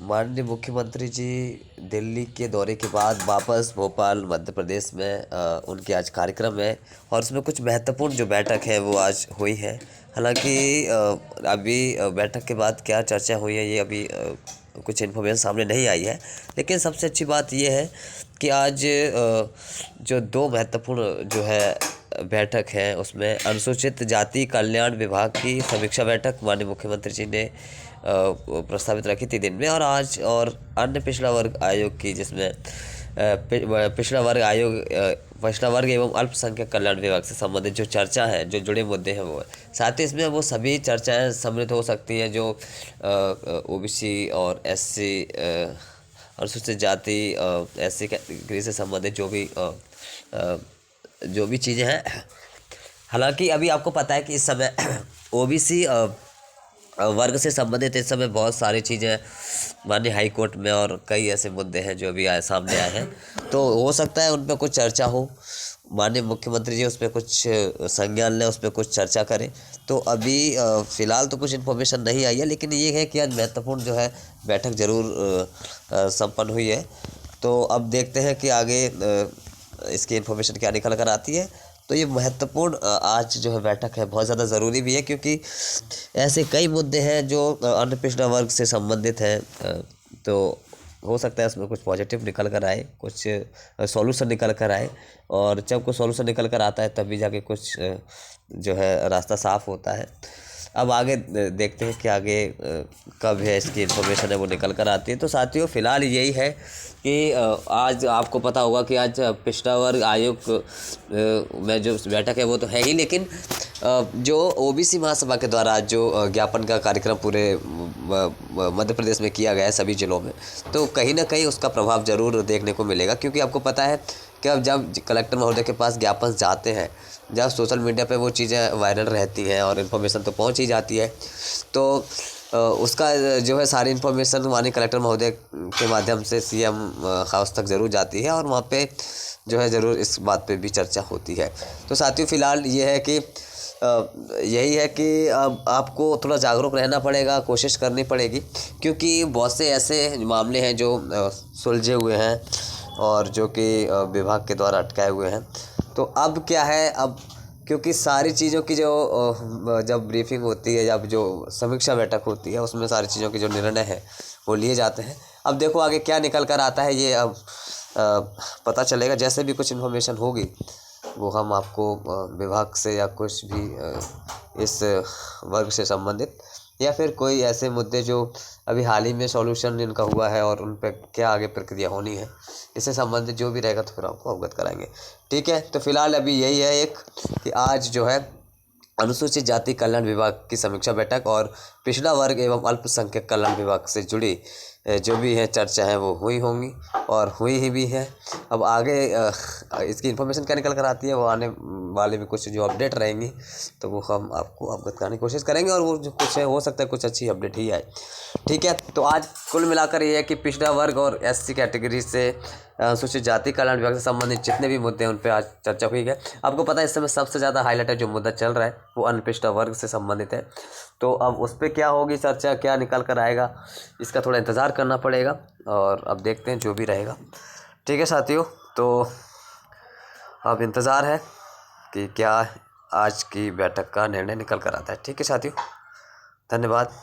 माननीय मुख्यमंत्री जी दिल्ली के दौरे के बाद वापस भोपाल मध्य प्रदेश में उनके आज कार्यक्रम है और उसमें कुछ महत्वपूर्ण जो बैठक है वो आज हुई है। हालांकि अभी बैठक के बाद क्या चर्चा हुई है ये अभी कुछ इन्फॉर्मेशन सामने नहीं आई है। लेकिन सबसे अच्छी बात ये है कि आज जो दो महत्वपूर्ण जो है बैठक है उसमें अनुसूचित जाति कल्याण विभाग की समीक्षा बैठक माननीय मुख्यमंत्री जी ने प्रस्तावित रखी थी दिन में, और आज और अन्य पिछड़ा वर्ग आयोग की, जिसमें पिछड़ा वर्ग एवं अल्पसंख्यक कल्याण विभाग से संबंधित जो चर्चा है, जो जुड़े मुद्दे हैं वो है। साथ ही इसमें वो सभी चर्चाएं सम्मिलित हो सकती हैं जो ओबीसी और एससी अनुसूचित जाति एससी कैटेगरी से संबंधित जो भी चीज़ें हैं। हालांकि अभी आपको पता है कि इस समय ओबीसी वर्ग से संबंधित इस समय बहुत सारी चीज़ें माननीय हाई कोर्ट में और कई ऐसे मुद्दे हैं जो अभी सामने आए हैं, तो हो सकता है उन पर कुछ चर्चा हो, माननीय मुख्यमंत्री जी उस पर कुछ संज्ञान लें, उस पर कुछ चर्चा करें। तो अभी फ़िलहाल तो कुछ इन्फॉर्मेशन नहीं आई है, लेकिन ये है कि आज महत्वपूर्ण जो है बैठक ज़रूर संपन्न हुई है। तो अब देखते हैं कि आगे इसकी इन्फॉर्मेशन क्या निकल कर आती है। तो ये महत्वपूर्ण आज जो है बैठक है बहुत ज़्यादा ज़रूरी भी है, क्योंकि ऐसे कई मुद्दे हैं जो अन्य पिछड़ा वर्ग से संबंधित हैं। तो हो सकता है उसमें कुछ पॉजिटिव निकल कर आए, कुछ सॉल्यूशन निकल कर आए, और जब कोई सॉल्यूशन निकल कर आता है तभी जाके कुछ जो है रास्ता साफ़ होता है। अब आगे देखते हैं कि आगे कब है इसकी इन्फॉर्मेशन है वो निकल कर आती है। तो साथियों फ़िलहाल यही है कि आज आपको पता होगा कि आज पिछड़ा वर्ग आयोग में जो बैठक है वो तो है ही, लेकिन जो ओबीसी महासभा के द्वारा जो ज्ञापन का कार्यक्रम पूरे मध्य प्रदेश में किया गया है सभी ज़िलों में, तो कहीं ना कहीं उसका प्रभाव ज़रूर देखने को मिलेगा। क्योंकि आपको पता है कि अब जब कलेक्टर महोदय के पास ज्ञापन जाते हैं, जब सोशल मीडिया पे वो चीज़ें वायरल रहती हैं और इन्फॉर्मेशन तो पहुंच ही जाती है, तो उसका जो है सारी इन्फॉर्मेशन माननीय कलेक्टर महोदय के माध्यम से सीएम हाउस तक ज़रूर जाती है, और वहाँ पे जो है ज़रूर इस बात पे भी चर्चा होती है। तो साथियों फ़िलहाल ये है कि यही है कि अब आपको थोड़ा जागरूक रहना पड़ेगा, कोशिश करनी पड़ेगी, क्योंकि बहुत से ऐसे मामले हैं जो सुलझे हुए हैं और जो कि विभाग के द्वारा अटकाए हुए हैं। तो अब क्या है, अब क्योंकि सारी चीज़ों की जो जब ब्रीफिंग होती है, जब जो समीक्षा बैठक होती है, उसमें सारी चीज़ों के जो निर्णय हैं वो लिए जाते हैं। अब देखो आगे क्या निकल कर आता है, ये अब पता चलेगा। जैसे भी कुछ इन्फॉर्मेशन होगी वो हम आपको विभाग से या कुछ भी इस वर्ग से संबंधित, या फिर कोई ऐसे मुद्दे जो अभी हाल ही में सॉल्यूशन इनका हुआ है और उन पर क्या आगे प्रक्रिया होनी है, इससे संबंधित जो भी रहेगा तो फिर आपको अवगत कराएंगे। ठीक है, तो फिलहाल अभी यही है एक कि आज जो है अनुसूचित जाति कल्याण विभाग की समीक्षा बैठक और पिछड़ा वर्ग एवं अल्पसंख्यक कल्याण विभाग से जुड़ी जो भी है चर्चा है वो हुई होंगी और हुई ही भी है। अब आगे इसकी इन्फॉर्मेशन क्या निकल कर आती है वो आने वाले में कुछ जो अपडेट रहेंगी तो वो हम आपको अवगत कराने की कोशिश करेंगे, और वो जो कुछ है हो सकता है कुछ अच्छी अपडेट ही आए। ठीक है, तो आज कुल मिलाकर ये है कि पिछड़ा वर्ग और एससी कैटेगरी से अनुसूचित जाति कल्याण विभाग से संबंधित जितने भी मुद्दे हैं उन पर आज चर्चा हुई है। आपको पता है इस समय सबसे ज़्यादा हाईलाइटेड जो मुद्दा चल रहा है वो अनपिछड़ा वर्ग से संबंधित है। तो अब उस पर क्या होगी चर्चा, क्या निकल कर आएगा, इसका थोड़ा इंतज़ार करना पड़ेगा, और अब देखते हैं जो भी रहेगा। ठीक है साथियों, तो अब इंतज़ार है कि क्या आज की बैठक का निर्णय निकल कर आता है। ठीक है साथियों, धन्यवाद।